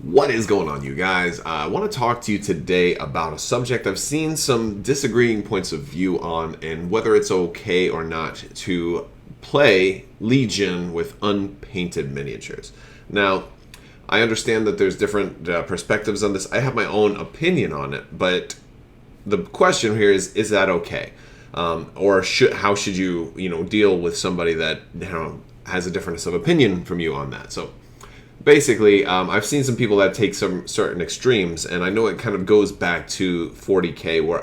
What is going on, you guys? I want to talk to you today about a subject I've seen some disagreeing points of view on, and whether it's okay or not to play Legion with unpainted miniatures. Now, I understand that there's different perspectives on this. I have my own opinion on it, but the question here is that okay? Or how should you deal with somebody that has a difference of opinion from you on that? So basically, I've seen some people that take some certain extremes, and I know it kind of goes back to 40K, where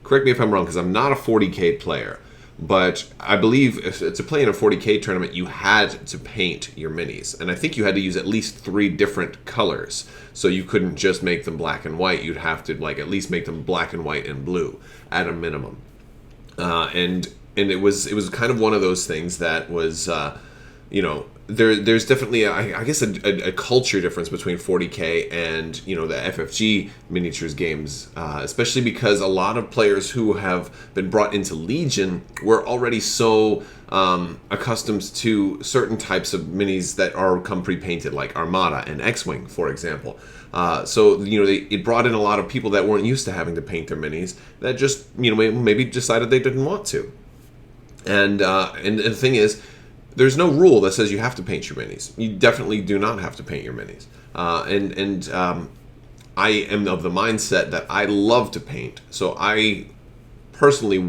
correct me if I'm wrong, because I'm not a 40K player, but I believe to play in a 40K tournament, you had to paint your minis, and I think you had to use at least 3 different colors, so you couldn't just make them black and white. You'd have to at least make them black and white and blue at a minimum, and it was kind of one of those things that was there's definitely I guess a culture difference between 40K and the FFG miniatures games, especially because a lot of players who have been brought into Legion were already so accustomed to certain types of minis that come pre-painted, like Armada and X-Wing, for example. So it brought in a lot of people that weren't used to having to paint their minis, that just maybe decided they didn't want to. And the thing is, there's no rule that says you have to paint your minis. You definitely do not have to paint your minis. I am of the mindset that I love to paint, so I personally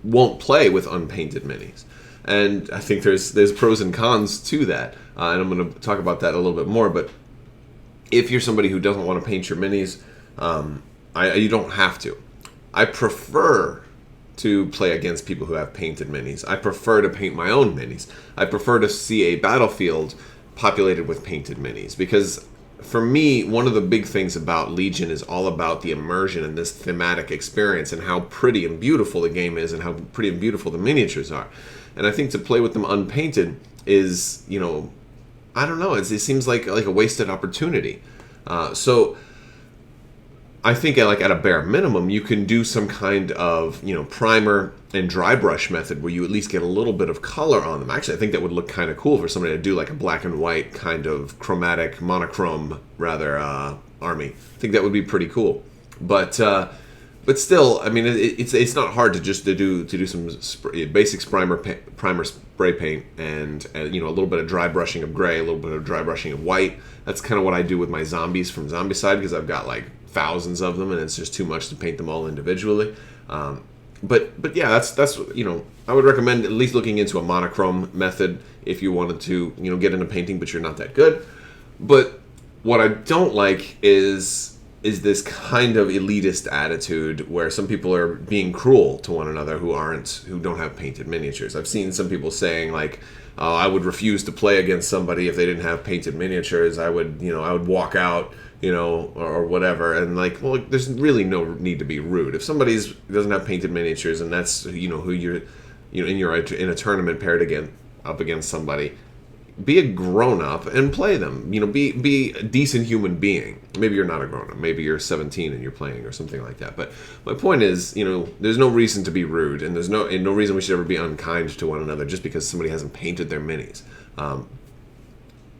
won't play with unpainted minis. And I think there's pros and cons to that, and I'm going to talk about that a little bit more. But if you're somebody who doesn't want to paint your minis, you don't have to. I prefer to play against people who have painted minis. I prefer to paint my own minis. I prefer to see a battlefield populated with painted minis, because for me, one of the big things about Legion is all about the immersion and this thematic experience, and how pretty and beautiful the game is, and how pretty and beautiful the miniatures are. And I think to play with them unpainted is, I don't know, it seems like a wasted opportunity. So I think at a bare minimum, you can do some kind of primer and dry brush method where you at least get a little bit of color on them. Actually, I think that would look kind of cool for somebody to do like a black and white kind of monochrome rather army. I think that would be pretty cool. But still, I mean, it's not hard to do some basic primer spray paint and a little bit of dry brushing of gray, a little bit of dry brushing of white. That's kind of what I do with my zombies from Zombicide, because I've got like thousands of them, and it's just too much to paint them all individually. But yeah, that's I would recommend at least looking into a monochrome method if you wanted to get into painting, but you're not that good. But what I don't like is this kind of elitist attitude where some people are being cruel to one another who don't have painted miniatures. I've seen some people saying like, "Oh, I would refuse to play against somebody if they didn't have painted miniatures. I would walk out." Or whatever, and well, there's really no need to be rude. If somebody doesn't have painted miniatures, and that's who you're in a tournament paired up against somebody, be a grown up and play them. Be a decent human being. Maybe you're not a grown up. Maybe you're 17 and you're playing or something like that. But my point is, there's no reason to be rude, and there's no reason we should ever be unkind to one another just because somebody hasn't painted their minis. And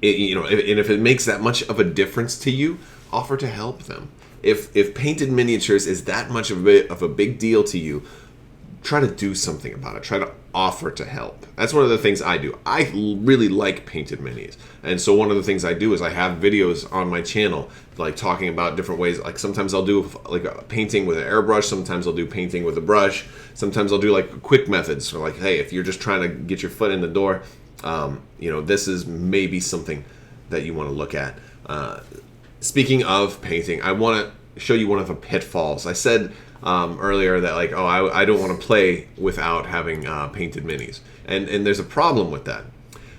if it makes that much of a difference to you, offer to help them. If painted miniatures is that much of a big deal to you, try to do something about it. Try to offer to help. That's one of the things I do. I really like painted minis, and so one of the things I do is I have videos on my channel talking about different ways. Like sometimes I'll do a painting with an airbrush. Sometimes I'll do painting with a brush. Sometimes I'll do quick methods. So hey, if you're just trying to get your foot in the door, this is maybe something that you want to look at. Speaking of painting, I want to show you one of the pitfalls. I said earlier that I don't want to play without having painted minis, and there's a problem with that.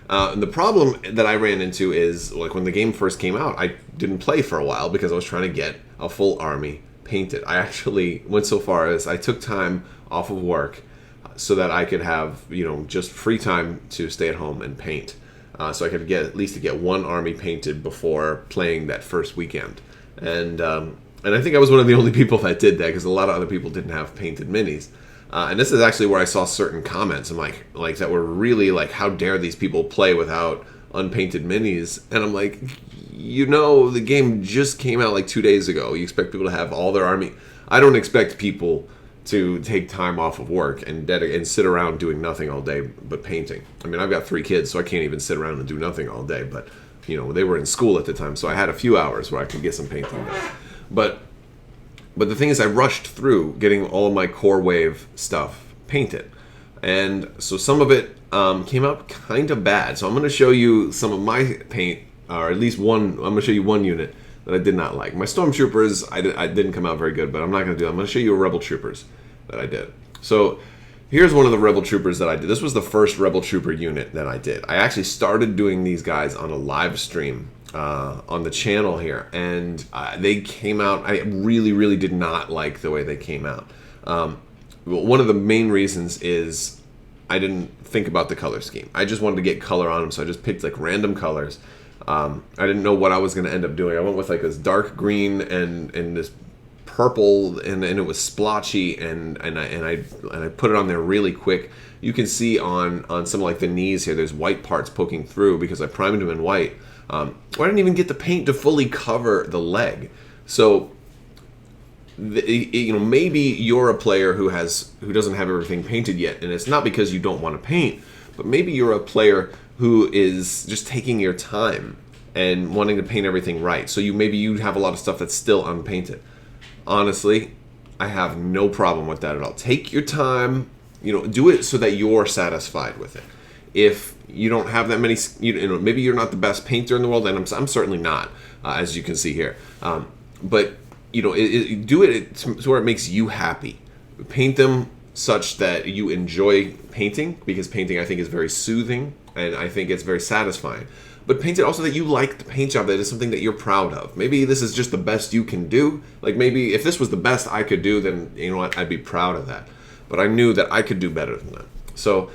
And the problem that I ran into is when the game first came out, I didn't play for a while because I was trying to get a full army painted. I actually went so far as I took time off of work so that I could have just free time to stay at home and paint. So I could at least get one army painted before playing that first weekend. And I think I was one of the only people that did that, because a lot of other people didn't have painted minis. And this is actually where I saw certain comments and like that were really how dare these people play without unpainted minis? And I'm like, the game just came out like 2 days ago. You expect people to have all their army. I don't expect people to take time off of work and sit around doing nothing all day but painting. I mean, I've got 3 kids, so I can't even sit around and do nothing all day. But, they were in school at the time, so I had a few hours where I could get some painting done. But the thing is, I rushed through getting all of my core wave stuff painted. And so some of it came out kind of bad. So I'm going to show you some of my paint, or at least one. I'm going to show you one unit that I did not like. My Stormtroopers, I didn't come out very good, but I'm not going to do that. I'm going to show you a Rebel Troopers that I did. So here's one of the Rebel Troopers that I did. This was the first Rebel Trooper unit that I did. I actually started doing these guys on a live stream on the channel here, and they came out. I really, really did not like the way they came out. One of the main reasons is I didn't think about the color scheme. I just wanted to get color on them, so I just picked like random colors. I didn't know what I was going to end up doing. I went with like this dark green and this purple, and it was splotchy, and I put it on there really quick. You can see on some like the knees here, there's white parts poking through because I primed them in white. I didn't even get the paint to fully cover the leg. So maybe you're a player who doesn't have everything painted yet, and it's not because you don't want to paint, but maybe you're a player who is just taking your time and wanting to paint everything right. So maybe you have a lot of stuff that's still unpainted. Honestly, I have no problem with that at all. Take your time, do it so that you're satisfied with it. If you don't have that many, maybe you're not the best painter in the world, and I'm certainly not, as you can see here. But do it to where it makes you happy. Paint them such that you enjoy painting, because painting, I think, is very soothing, and I think it's very satisfying. But paint it also that you like the paint job, that is something that you're proud of. Maybe this is just the best you can do. Like maybe if this was the best I could do, then I'd be proud of that. But I knew that I could do better than that. So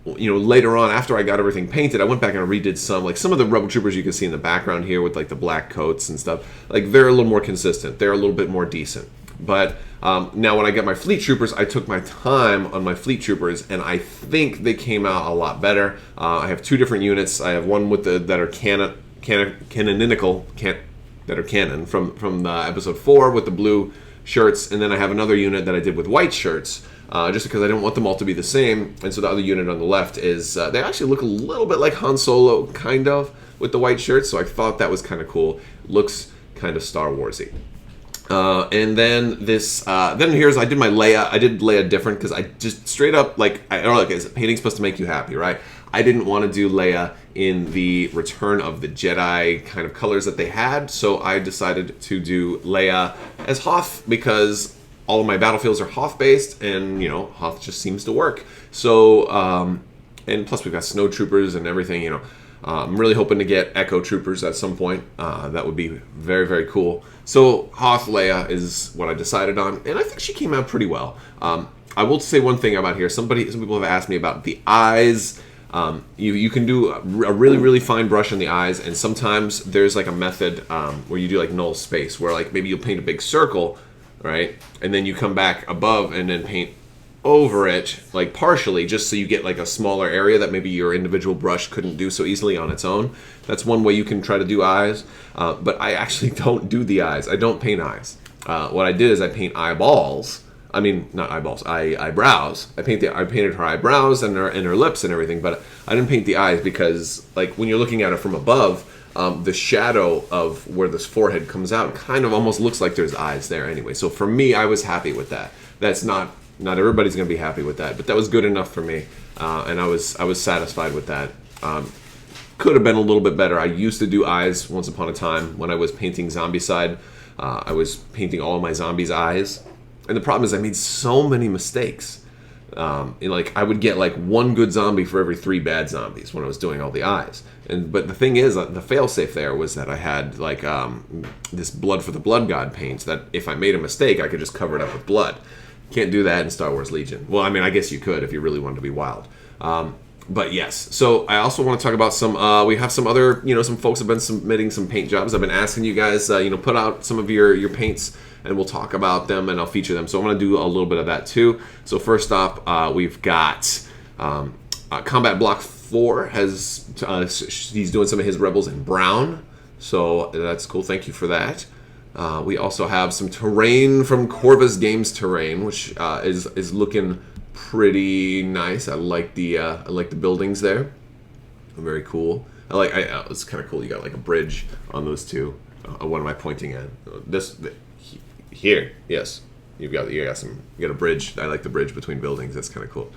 later on, after I got everything painted, I went back and redid some of the Rebel Troopers you can see in the background here with like the black coats and stuff. Like they're a little more consistent. They're a little bit more decent. But now when I got my Fleet Troopers, I took my time on my Fleet Troopers, and I think they came out a lot better. I have 2 different units. I have one with that are canonical from the episode 4 with the blue shirts, and then I have another unit that I did with white shirts. Just because I didn't want them all to be the same. And so the other unit on the left is, they actually look a little bit like Han Solo, kind of, with the white shirts. So I thought that was kind of cool. Looks kind of Star Wars-y. And then I did my Leia. I did Leia different because I just straight up, is painting supposed to make you happy, right? I didn't want to do Leia in the Return of the Jedi kind of colors that they had. So I decided to do Leia as Hoth because all of my battlefields are Hoth-based, and, Hoth just seems to work. So, and plus we've got snow troopers and everything, I'm really hoping to get Echo Troopers at some point. That would be very, very cool. So, Hoth Leia is what I decided on, and I think she came out pretty well. I will say one thing about here. Some people have asked me about the eyes. You can do a really, really fine brush on the eyes, and sometimes there's like a method where you do like null space, where like maybe you'll paint a big circle, right? And then you come back above and then paint over it, like partially, just so you get like a smaller area that maybe your individual brush couldn't do so easily on its own. That's one way you can try to do eyes. But I actually don't do the eyes. I don't paint eyes. What I did is I paint eyeballs. I mean, not eyeballs, eyebrows. I painted her eyebrows and her lips and everything, but I didn't paint the eyes because, like, when you're looking at it from above, the shadow of where this forehead comes out kind of almost looks like there's eyes there anyway. So for me, I was happy with that. That's not everybody's going to be happy with that, but that was good enough for me, and I was satisfied with that. Could have been a little bit better. I used to do eyes once upon a time when I was painting Zombicide. I was painting all of my zombies' eyes. And the problem is I made so many mistakes. I would get like one good zombie for every 3 bad zombies when I was doing all the eyes. But the thing is, the failsafe there was that I had like this Blood for the Blood God paint that if I made a mistake, I could just cover it up with blood. Can't do that in Star Wars Legion. Well, I mean, I guess you could if you really wanted to be wild. But yes, so I also want to talk about some, we have some other, some folks have been submitting some paint jobs. I've been asking you guys, put out some of your paints, and we'll talk about them and I'll feature them. So I'm going to do a little bit of that too. So first up, we've got Combat Block 4 he's doing some of his rebels in brown. So that's cool. Thank you for that. We also have some terrain from Corvus Games Terrain, which is looking pretty nice. I like the buildings there. Very cool. It's kind of cool. You got like a bridge on those two. What am I pointing at? Here. Yes, you got a bridge. I like the bridge between buildings. That's kind of cool.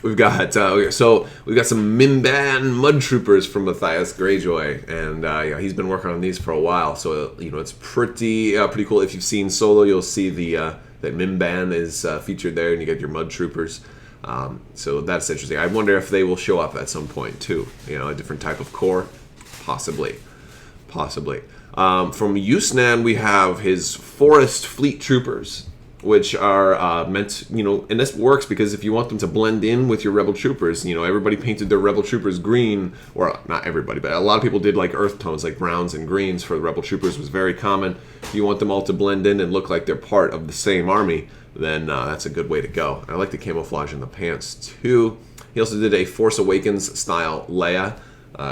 We've got some Mimban Mud Troopers from Matthias Greyjoy, and he's been working on these for a while. So it's pretty cool. If you've seen Solo, you'll see that Mimban is featured there, and you get your Mud Troopers. So that's interesting. I wonder if they will show up at some point too. A different type of core, possibly. From Usnan, we have his Forest Fleet Troopers, which are meant, and this works because if you want them to blend in with your Rebel Troopers, everybody painted their Rebel Troopers green, or not everybody, but a lot of people did like earth tones, like browns and greens for the Rebel Troopers was very common. If you want them all to blend in and look like they're part of the same army, then that's a good way to go. I like the camouflage in the pants too. He also did a Force Awakens style Leia.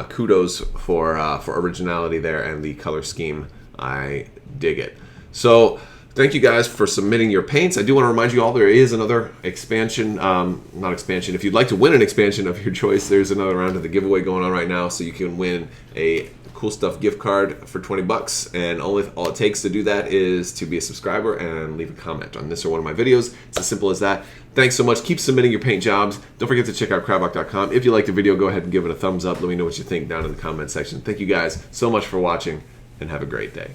Kudos for originality there and the color scheme. I dig it. So thank you guys for submitting your paints. I do want to remind you all there is another expansion, not expansion. If you'd like to win an expansion of your choice, there's another round of the giveaway going on right now, so you can win a Cool Stuff gift card for $20, and all it takes to do that is to be a subscriber and leave a comment on this or one of my videos. It's as simple as that. Thanks so much. Keep submitting your paint jobs. Don't forget to check out Crabbok.com. If you liked the video, go ahead and give it a thumbs up. Let me know what you think down in the comment section. Thank you guys so much for watching, and have a great day.